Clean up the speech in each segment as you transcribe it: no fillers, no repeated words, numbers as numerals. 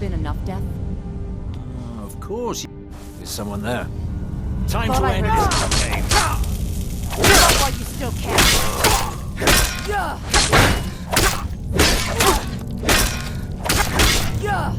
been enough death? Of course. There's someone there. Time Thought to I end heard this campaign. While you still can. Yeah. Yeah.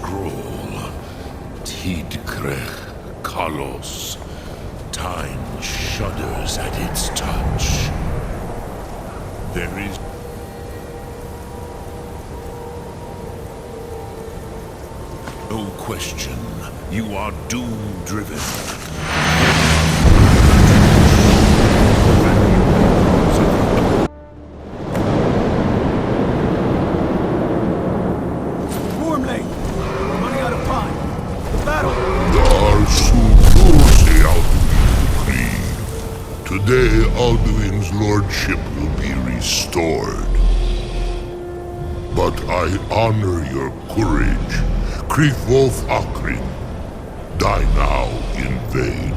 scroll. Tidkrech Kalos. Time shudders at its touch. There is no question. You are doom-driven. Today, Alduin's lordship will be restored. But I honor your courage. Krithwolf Akrin. Die now in vain.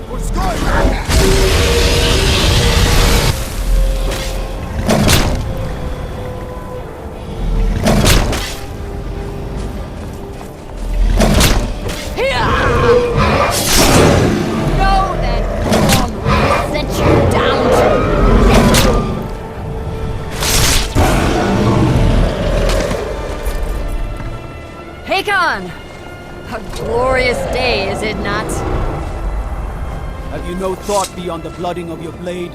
For Skyrim! A glorious day, is it not? Have you no thought beyond the blooding of your blade?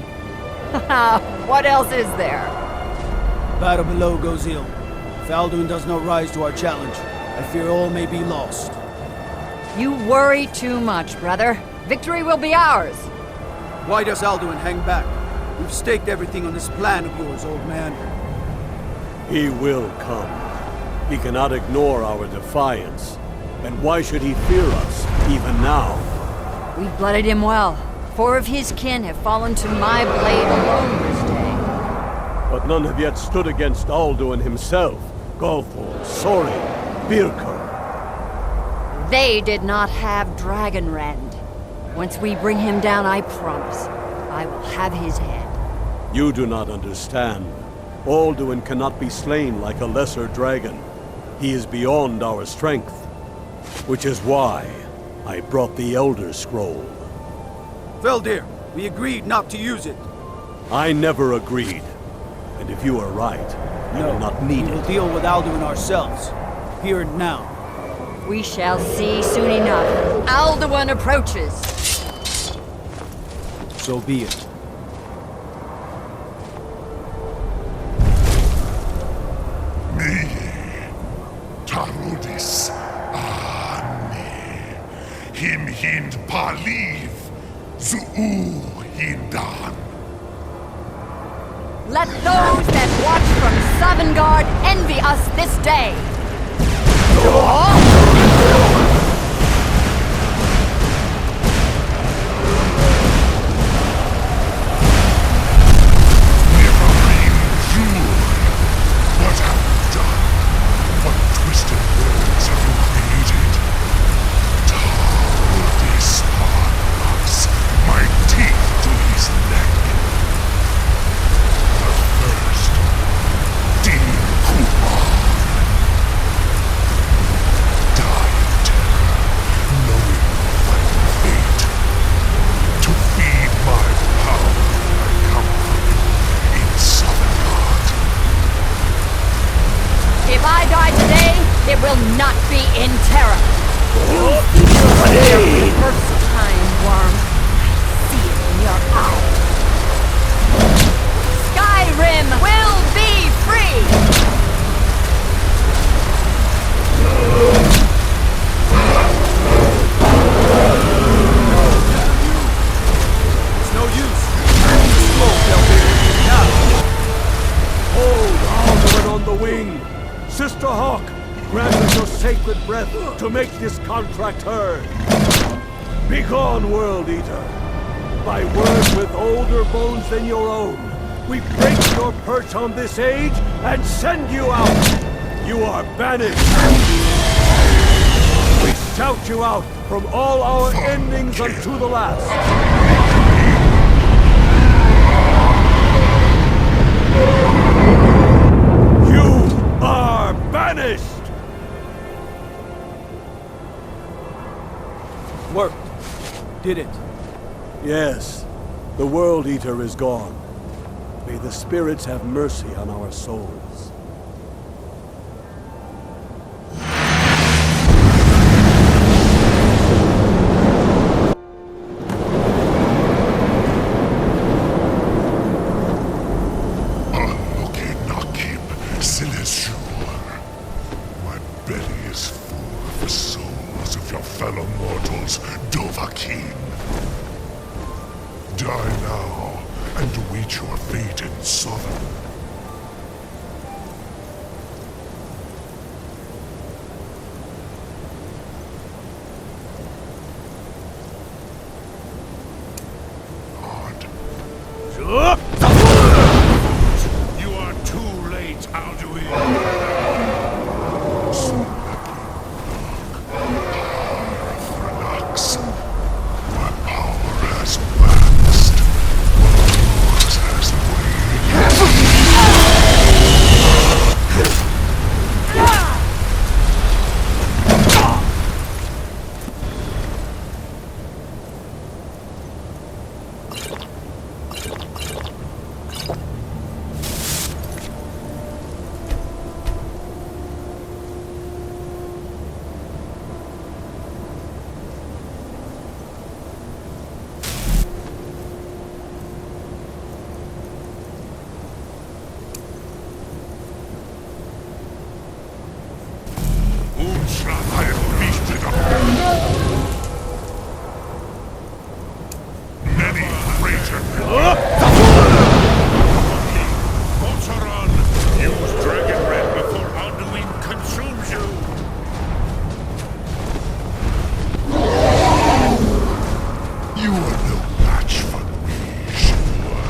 What else is there? Battle below goes ill. If Alduin does not rise to our challenge, I fear all may be lost. You worry too much, brother. Victory will be ours. Why does Alduin hang back? We've staked everything on this plan of yours, old man. He will come. He cannot ignore our defiance. And why should he fear us, even now? We've blooded him well. 4 of his kin have fallen to my blade alone this day. But none have yet stood against Alduin himself. Golthor, Sori, Birkir. They did not have Dragonrend. Once we bring him down, I promise, I will have his head. You do not understand. Alduin cannot be slain like a lesser dragon. He is beyond our strength. Which is why I brought the Elder Scroll. Feldir, we agreed not to use it. I never agreed. And if you are right, you will not need we will it. deal with Alduin ourselves. Here and now. We shall see soon enough. Alduin approaches. So be it. Tarudis Ane Him Hind Paliv Zuu Hindan. Let those that watch from Sovngarde envy us this day. What have you done? What twisted worlds have you created? Tarudis Parnax, my teeth to his neck. The first, Din Kumar. Die in terror, knowing your final fate. To feed my power, I come for you in Sovngarde. If I die today, it will not be in terror. Versatile worm. I see it in your eye. Skyrim will be free! It's no use. Smoke, Feldir. Now! Hold Alduin on the wing! Sister Hawk, grant us your sacred breath to make this contract heard. Begone, World Eater! By words with older bones than your own, we break your perch on this age and send you out! You are banished! We shout you out from all our endings unto the last! You are banished! Worked. Did it. Yes, the World Eater is gone. May the spirits have mercy on our souls. the souls of your fellow mortals, Dovahkiin. Die now, and await your fate in Sodom. You are too late, Alduin. Relax. My power has waxed, but yours has waned. I have feasted on many greater. Voltaran, use Dragon Red before Alduin consumes you. You are no match for me, sure.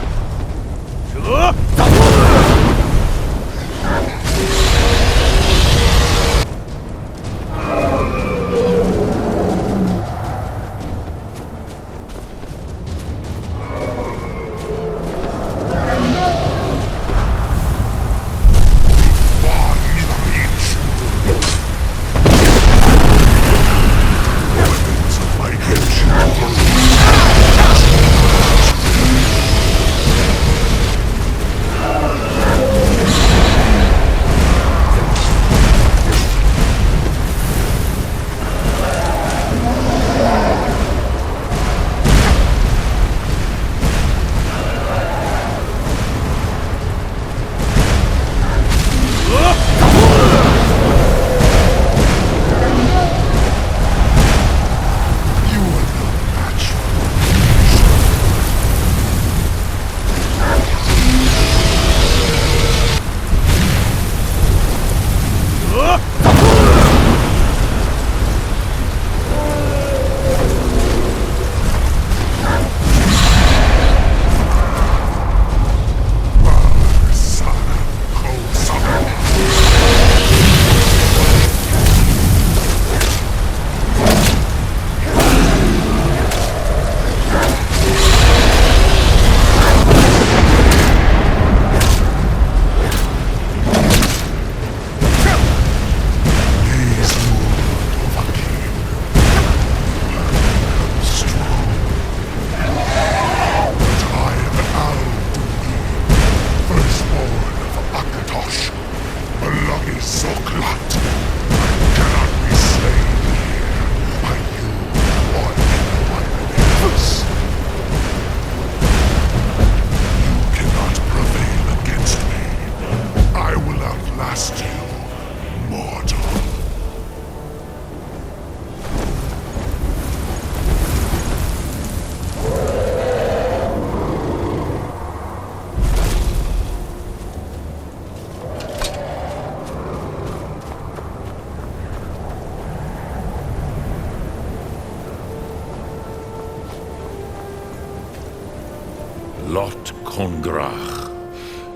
Lot Kongrach.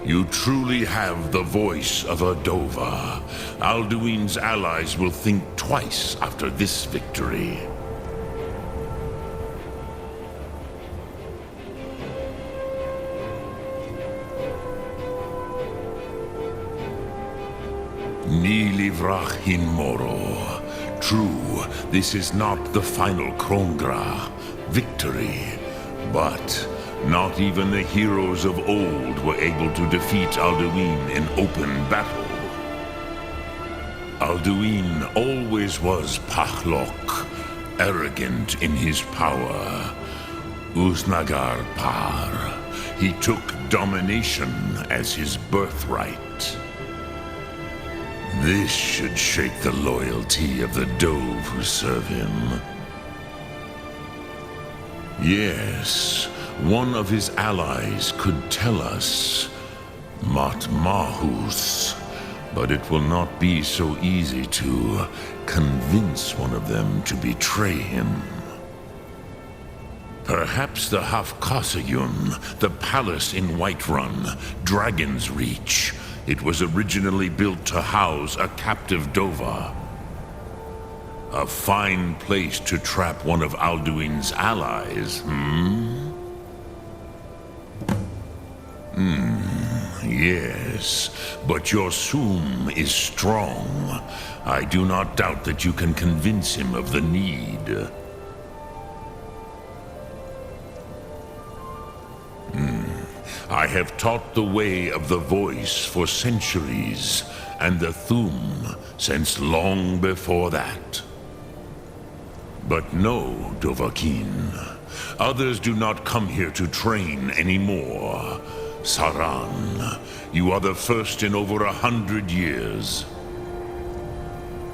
You truly have the voice of a Dova. Alduin's allies will think twice after this victory. Ni livrach hin moro. True, this is not the final Kongra victory, but not even the heroes of old were able to defeat Alduin in open battle. Alduin always was Pahlok, arrogant in his power. Usnagar Par. He took domination as his birthright. This should shake the loyalty of the Dove who serve him. Yes, one of his allies could tell us, Matmahus, but it will not be so easy to convince one of them to betray him. Perhaps the Hafkasayun, the palace in Whiterun, Dragon's Reach. It was originally built to house a captive Dova. A fine place to trap one of Alduin's allies, Yes, but your Sum is strong. I do not doubt that you can convince him of the need. I have taught the way of the voice for centuries, and the Thum since long before that. But no, Dovahkiin. Others do not come here to train anymore. Saran, you are the first in over 100 years.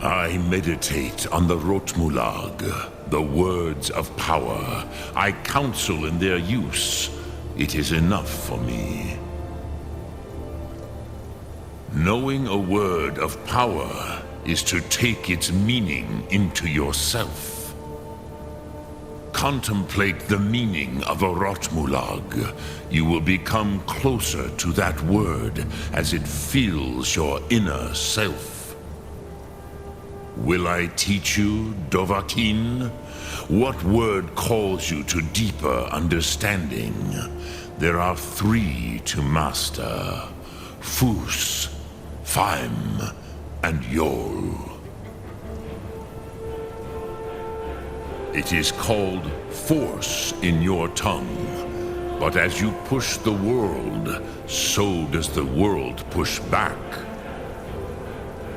I meditate on the Rotmulag, the words of power. I counsel in their use. It is enough for me. Knowing a word of power is to take its meaning into yourself. Contemplate the meaning of a Rotmulag. You will become closer to that word as it fills your inner self. Will I teach you, Dovahkiin? What word calls you to deeper understanding? There are 3 to master: Fus, Faim, and Yol. It is called force in your tongue, but as you push the world, so does the world push back.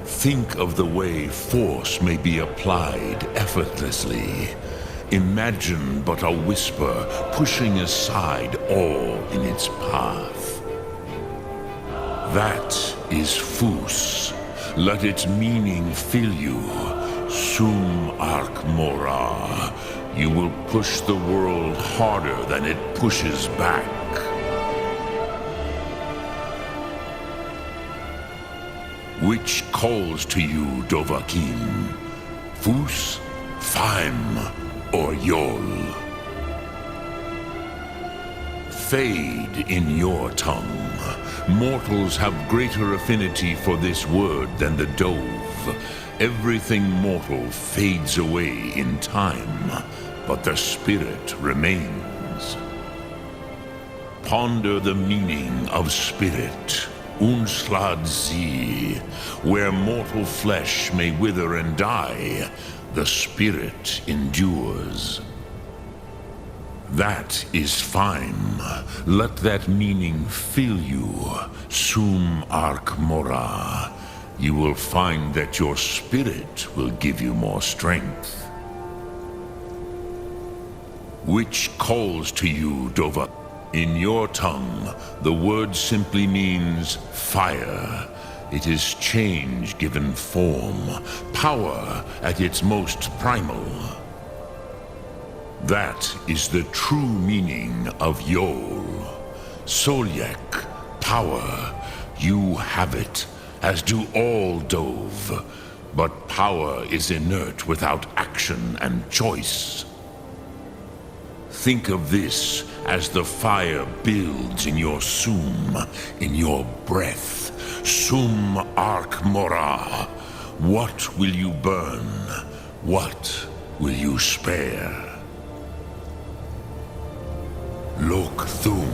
Think of the way force may be applied effortlessly. Imagine but a whisper pushing aside all in its path. That is Fus. Let its meaning fill you. Sum Ark Mora. You will push the world harder than it pushes back. Which calls to you, Dovahkiin? Fus, Faim, or Yol? Fade in your tongue. Mortals have greater affinity for this word than the Dove. Everything mortal fades away in time, but the spirit remains. Ponder the meaning of spirit, Unslad Zi. Where mortal flesh may wither and die, the spirit endures. That is fine. Let that meaning fill you, Sum Ark Mora. You will find that your spirit will give you more strength. Which calls to you, Dova? In your tongue, the word simply means fire. It is change given form, power at its most primal. That is the true meaning of Yol. Solyek, power. You have it, as do all Dove. But power is inert without action and choice. Think of this as the fire builds in your Sum, in your breath. Sum Ark Mora. What will you burn? What will you spare? Lok Thum.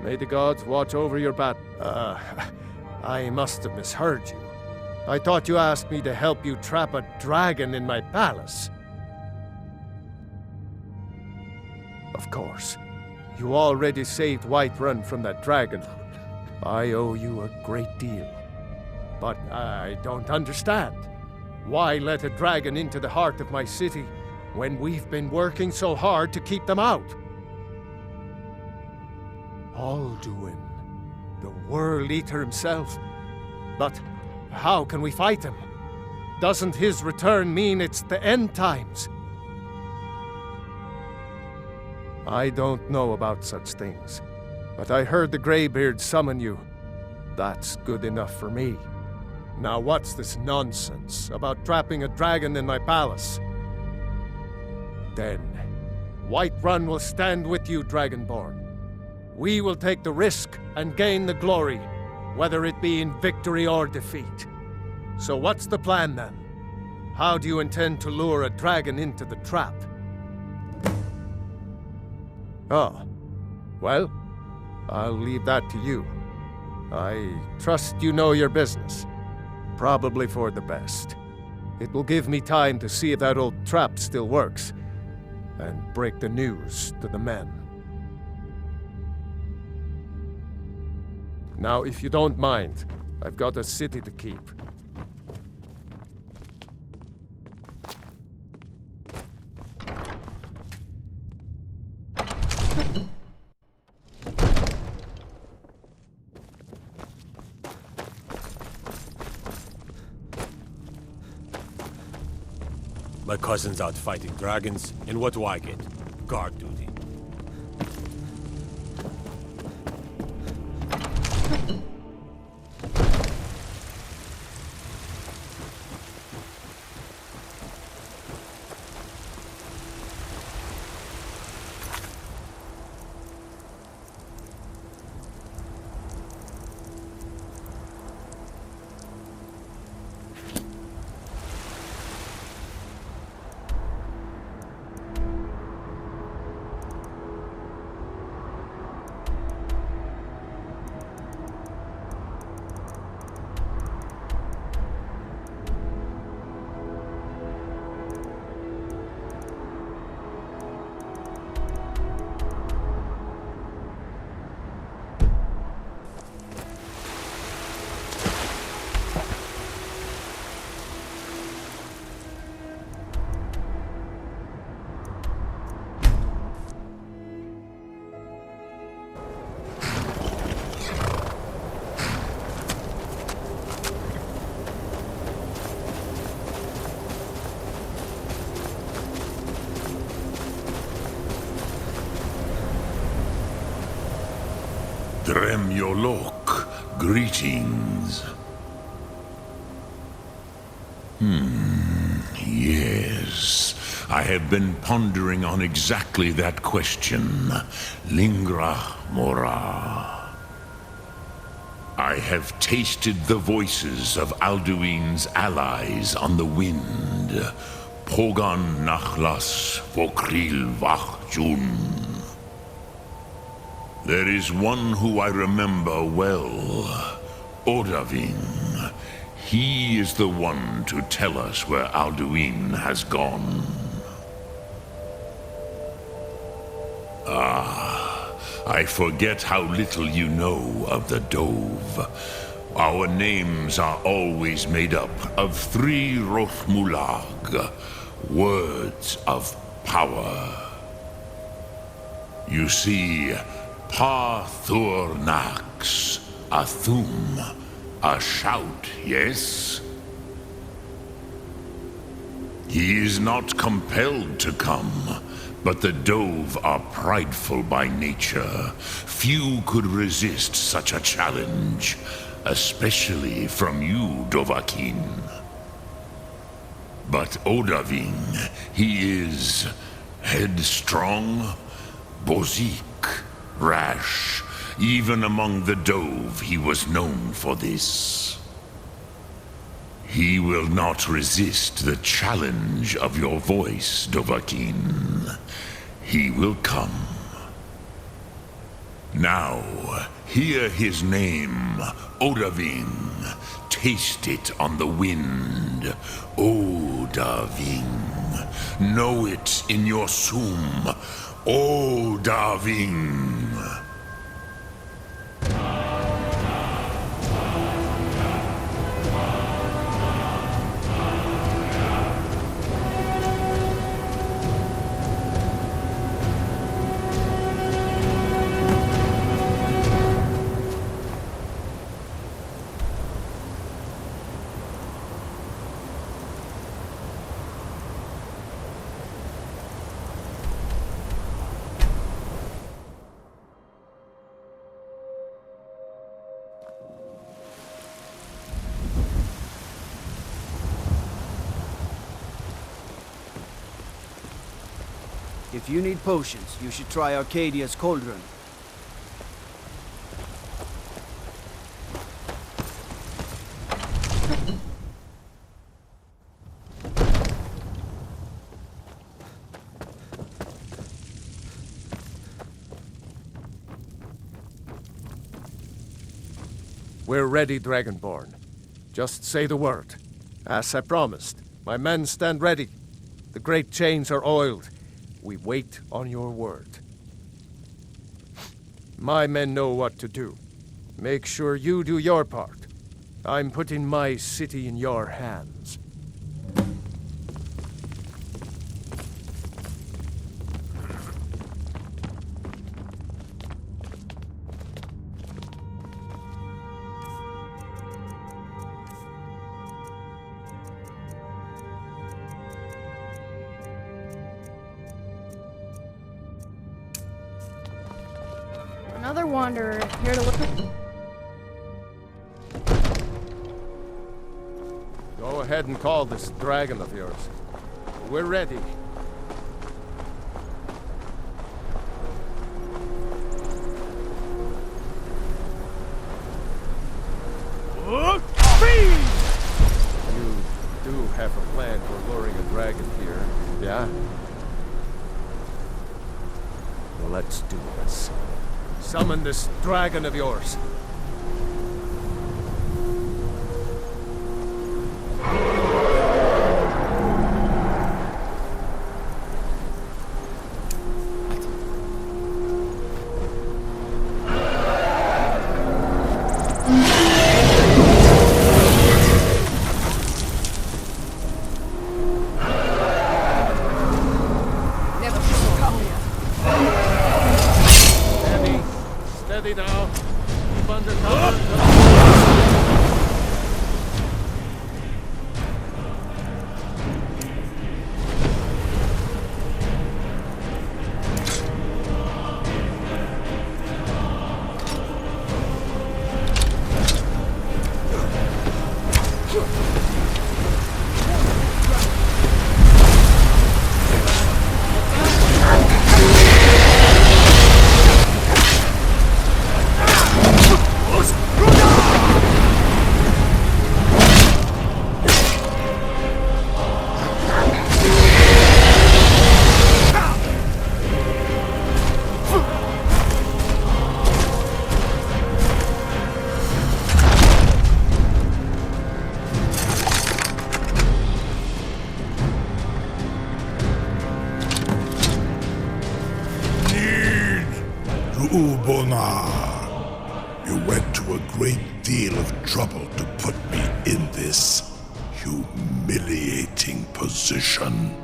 May the gods watch over your battle. I must have misheard you. I thought you asked me to help you trap a dragon in my palace. Of course. You already saved Whiterun from that dragon. I owe you a great deal. But I don't understand. Why let a dragon into the heart of my city when we've been working so hard to keep them out? Alduin, the World Eater himself. But how can we fight him? Doesn't his return mean it's the end times? I don't know about such things, but I heard the Greybeard summon you. That's good enough for me. Now what's this nonsense about trapping a dragon in my palace? Then, Whiterun will stand with you, Dragonborn. We will take the risk and gain the glory, whether it be in victory or defeat. So what's the plan then? How do you intend to lure a dragon into the trap? Oh, well, I'll leave that to you. I trust you know your business. Probably for the best. It will give me time to see if that old trap still works, and break the news to the men. Now, if you don't mind, I've got a city to keep. My cousin's out fighting dragons, and what do I get? Guard duty. Dremyolok, greetings. Yes. I have been pondering on exactly that question. Lingra mora. I have tasted the voices of Alduin's allies on the wind. Pogan nachlas vokril vachjun. There is one who I remember well, Odahviing. He is the one to tell us where Alduin has gone. I forget how little you know of the Dove. Our names are always made up of 3 Rothmulag, words of power. You see, Pa Thur Nax, a thum, a shout, yes? He is not compelled to come, but the Dove are prideful by nature. Few could resist such a challenge, especially from you, Dovahkiin. But Odahviing, he is headstrong, bozik, rash. Even among the Dove, he was known for this. He will not resist the challenge of your voice, Dovahkiin. He will come. Now, hear his name, Odahviing. Taste it on the wind, Odahviing. Know it in your soom, Odahviing. If you need potions, you should try Arcadia's cauldron. We're ready, Dragonborn. Just say the word. As I promised, my men stand ready. The great chains are oiled. We wait on your word. My men know what to do. Make sure you do your part. I'm putting my city in your hands. Another wanderer here to look. Go ahead and call this dragon of yours. We're ready. You do have a plan for luring a dragon here, yeah? Well, let's do this. Summon this dragon of yours. Steady now. Keep under cover. Ubonar, you went to a great deal of trouble to put me in this humiliating position.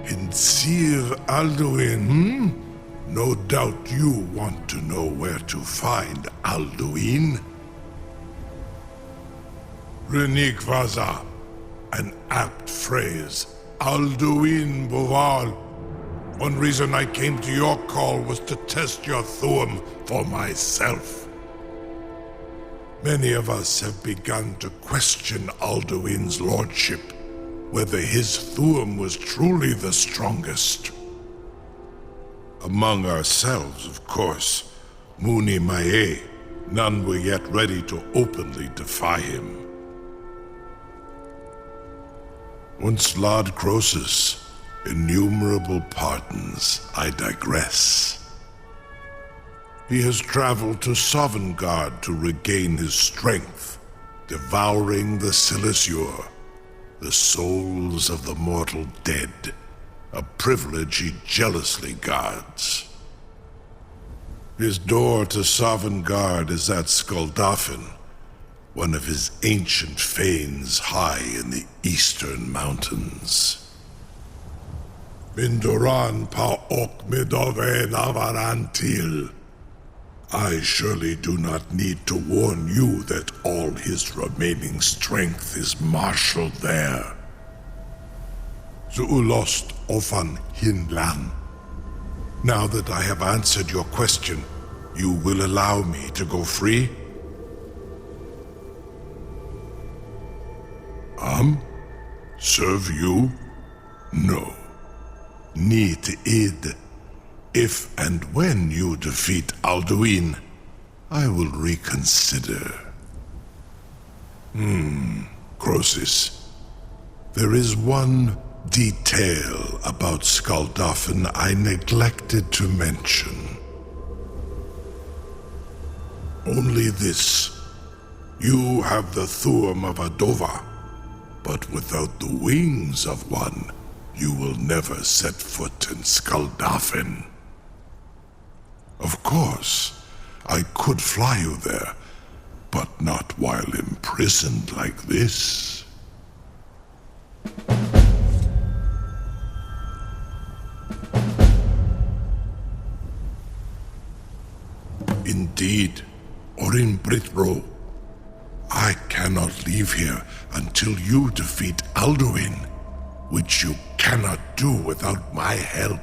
In Sir Alduin, No doubt you want to know where to find Alduin. Renikvaza, an apt phrase. Alduin Boval. One reason I came to your call was to test your Thuum for myself. Many of us have begun to question Alduin's lordship, whether his Thuum was truly the strongest. Among ourselves, of course, Muni Mae, none were yet ready to openly defy him. Once Lord Croesus, innumerable pardons, I digress. He has traveled to Sovngarde to regain his strength, devouring the Silesure, the souls of the mortal dead, a privilege he jealously guards. His door to Sovngarde is at Skuldafn, one of his ancient fanes high in the eastern mountains. Mindoran pa ok midove navarantil. I surely do not need to warn you that all his remaining strength is marshaled there. Zuulost ofan hinlan. Now that I have answered your question, you will allow me to go free? Serve you? No. Need id. If and when you defeat Alduin, I will reconsider. Croesus. There is one detail about Skuldafn I neglected to mention. Only this. You have the Thuum of a Dova, but without the wings of one, you will never set foot in Skuldafn. Of course, I could fly you there, but not while imprisoned like this. Indeed, Orin Britbro, I cannot leave here until you defeat Alduin, which you cannot do without my help.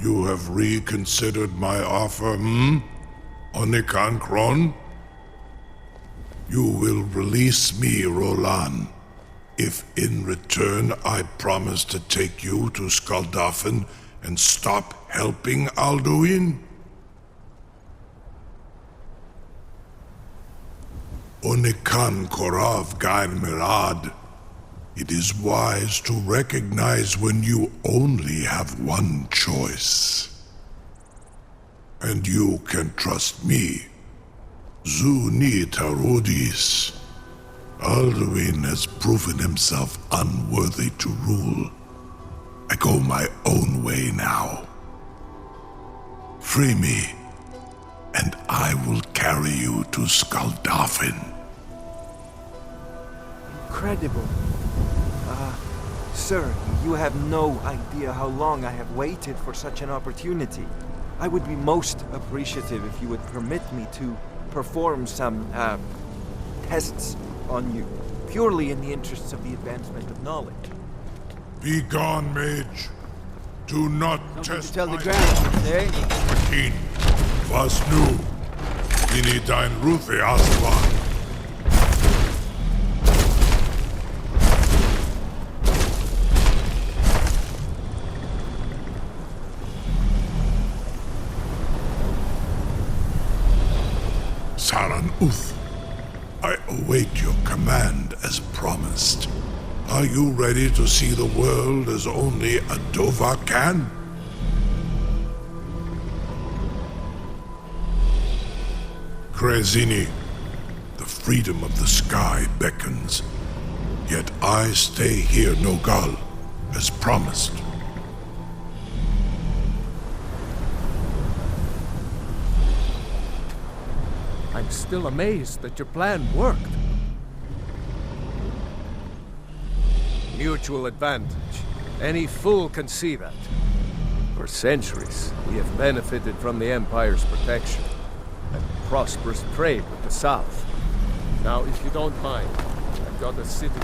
You have reconsidered my offer, Onikan Kron? You will release me, Rolan, if in return I promise to take you to Skuldafn and stop helping Alduin? Onikan Korav Gair Mirad. It is wise to recognize when you only have one choice. And you can trust me. Zuni Tarudis. Alduin has proven himself unworthy to rule. I go my own way now. Free me, and I will carry you to Skuldafn. Incredible. Sir, you have no idea how long I have waited for such an opportunity. I would be most appreciative if you would permit me to perform some, tests on you, purely in the interests of the advancement of knowledge. Be gone, mage. Do not test tell my the ground, eh? King, was nu? Ini dein Rufe Aslan. Saran Uth, I await your command as promised. Are you ready to see the world as only a Dova can? Krezini, the freedom of the sky beckons. Yet I stay here, Nogal, as promised. I'm still amazed that your plan worked. Mutual advantage. Any fool can see that. For centuries, we have benefited from the Empire's protection and prosperous trade with the South. Now, if you don't mind, I've got a city